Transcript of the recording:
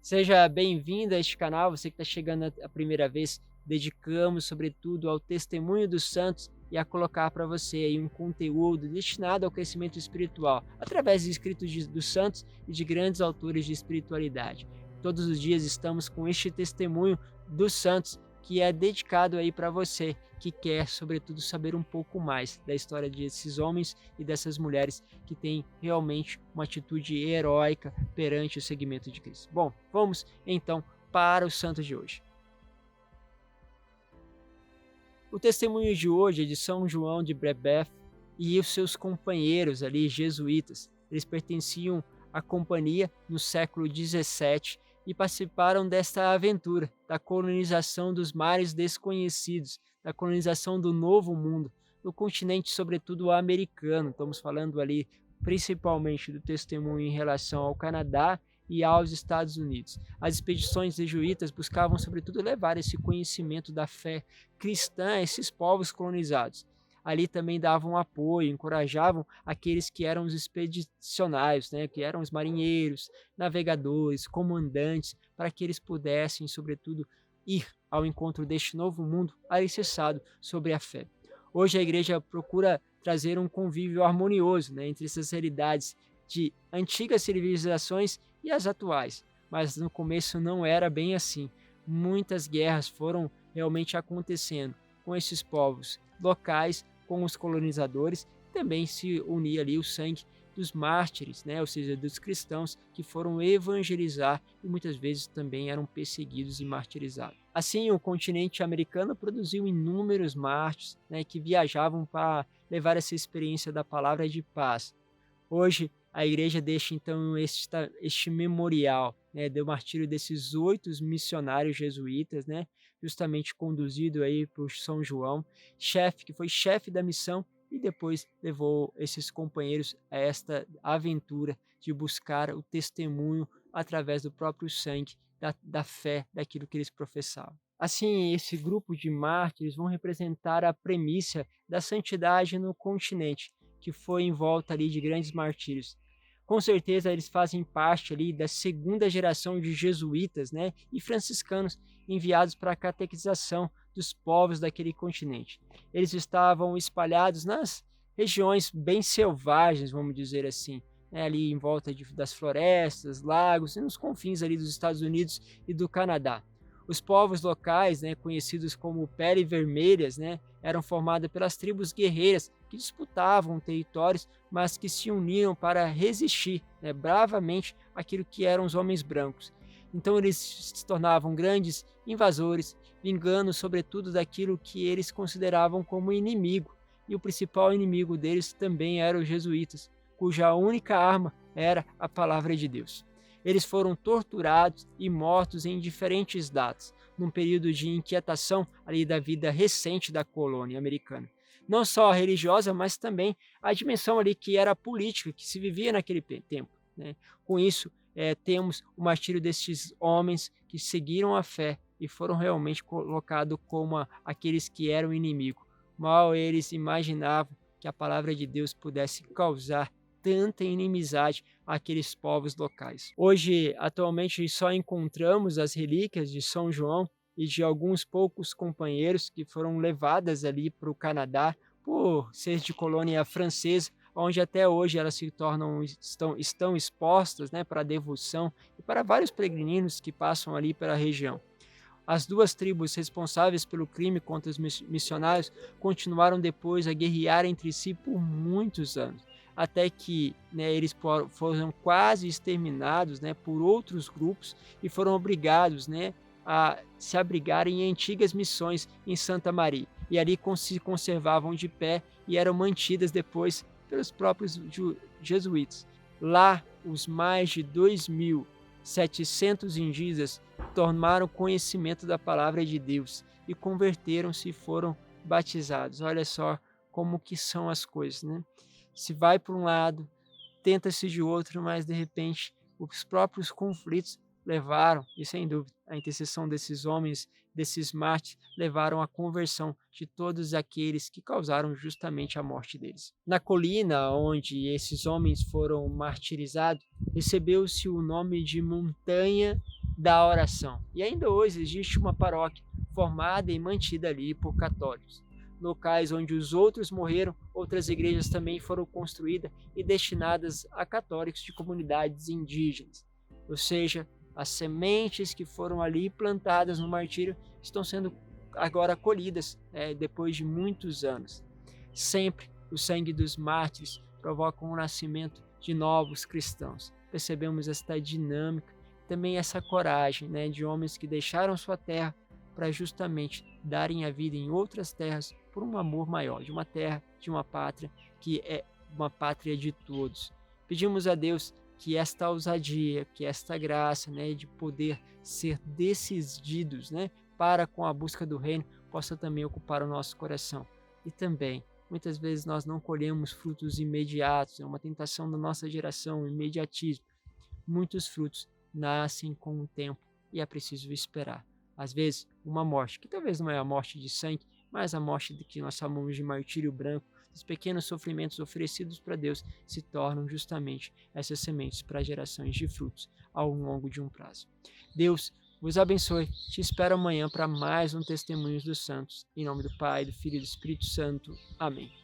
Seja bem-vindo a este canal, você que está chegando a primeira vez, dedicamos sobretudo ao testemunho dos santos e a colocar para você aí um conteúdo destinado ao crescimento espiritual, através de escritos dos santos e de grandes autores de espiritualidade. Todos os dias estamos com este testemunho dos santos que é dedicado aí para você que quer, sobretudo, saber um pouco mais da história desses homens e dessas mulheres que têm realmente uma atitude heróica perante o segmento de Cristo. Bom, vamos então para o santo de hoje. O testemunho de hoje é de São João de Brebeuf e os seus companheiros ali, jesuítas. Eles pertenciam à companhia no século XVII e participaram desta aventura, da colonização dos mares desconhecidos, da colonização do Novo Mundo, do continente, sobretudo americano. Estamos falando ali principalmente do testemunho em relação ao Canadá e aos Estados Unidos. As expedições jesuítas buscavam, sobretudo, levar esse conhecimento da fé cristã a esses povos colonizados. Ali também davam apoio, encorajavam aqueles que eram os expedicionários, né, que eram os marinheiros, navegadores, comandantes, para que eles pudessem, sobretudo, ir ao encontro deste novo mundo alicerçado sobre a fé. Hoje a igreja procura trazer um convívio harmonioso, né, entre essas realidades de antigas civilizações e as atuais, mas no começo não era bem assim. Muitas guerras foram realmente acontecendo com esses povos locais, com os colonizadores, também se unia ali o sangue dos mártires, né? Ou seja, dos cristãos que foram evangelizar e muitas vezes também eram perseguidos e martirizados. Assim, o continente americano produziu inúmeros mártires, né, que viajavam para levar essa experiência da palavra de paz. Hoje, a igreja deixa então este memorial, né, do martírio desses 8 missionários jesuítas, né, justamente conduzido aí por São João, que foi chefe da missão e depois levou esses companheiros a esta aventura de buscar o testemunho através do próprio sangue, da fé, daquilo que eles professavam. Assim, esse grupo de mártires vão representar a premissa da santidade no continente, que foi em volta ali de grandes martírios. Com certeza eles fazem parte ali da segunda geração de jesuítas, né, e franciscanos enviados para a catequização dos povos daquele continente. Eles estavam espalhados nas regiões bem selvagens, vamos dizer assim, né, ali em volta das florestas, lagos e nos confins ali dos Estados Unidos e do Canadá. Os povos locais, né, conhecidos como pele vermelhas, né, eram formados pelas tribos guerreiras que disputavam territórios, mas que se uniam para resistir, né, bravamente aquilo que eram os homens brancos. Então eles se tornavam grandes invasores, vingando sobretudo daquilo que eles consideravam como inimigo. E o principal inimigo deles também eram os jesuítas, cuja única arma era a palavra de Deus. Eles foram torturados e mortos em diferentes datas, num período de inquietação ali da vida recente da colônia americana. Não só a religiosa, mas também a dimensão ali que era a política, que se vivia naquele tempo, né? Com isso, temos o martírio destes homens que seguiram a fé e foram realmente colocados como aqueles que eram inimigo. Mal eles imaginavam que a palavra de Deus pudesse causar tanta inimizade àqueles povos locais. Hoje, atualmente, só encontramos as relíquias de São João e de alguns poucos companheiros que foram levadas ali para o Canadá por ser de colônia francesa, onde até hoje elas estão expostas, né, para devoção e para vários peregrinos que passam ali pela região. As duas tribos responsáveis pelo crime contra os missionários continuaram depois a guerrear entre si por muitos anos, até que, né, eles foram quase exterminados, né, por outros grupos e foram obrigados, né, a se abrigarem em antigas missões em Santa Maria. E ali se conservavam de pé e eram mantidas depois pelos próprios jesuítas. Lá, os mais de 2.700 indígenas tomaram conhecimento da palavra de Deus e converteram-se e foram batizados. Olha só como que são as coisas, né? Se vai por um lado, tenta-se de outro, mas de repente os próprios conflitos levaram, e sem dúvida, a intercessão desses homens, desses mártires, levaram à conversão de todos aqueles que causaram justamente a morte deles. Na colina onde esses homens foram martirizados, recebeu-se o nome de Montanha da oração. E ainda hoje existe uma paróquia formada e mantida ali por católicos. Locais onde os outros morreram, outras igrejas também foram construídas e destinadas a católicos de comunidades indígenas. Ou seja, as sementes que foram ali plantadas no martírio estão sendo agora colhidas, depois de muitos anos. Sempre o sangue dos mártires provoca o nascimento de novos cristãos. Percebemos esta dinâmica, também essa coragem, de homens que deixaram sua terra para justamente darem a vida em outras terras por um amor maior, de uma terra, de uma pátria que é uma pátria de todos. Pedimos a Deus que esta ousadia, que esta graça, de poder ser decididos, para com a busca do reino, possa também ocupar o nosso coração. E também, muitas vezes nós não colhemos frutos imediatos, é uma tentação da nossa geração, o imediatismo. Muitos frutos nascem com o tempo e é preciso esperar. Às vezes, uma morte, que talvez não é a morte de sangue, mas a morte que nós chamamos de martírio branco, os pequenos sofrimentos oferecidos para Deus se tornam justamente essas sementes para gerações de frutos ao longo de um prazo. Deus vos abençoe. Te espero amanhã para mais um Testemunhos dos Santos. Em nome do Pai, do Filho e do Espírito Santo. Amém.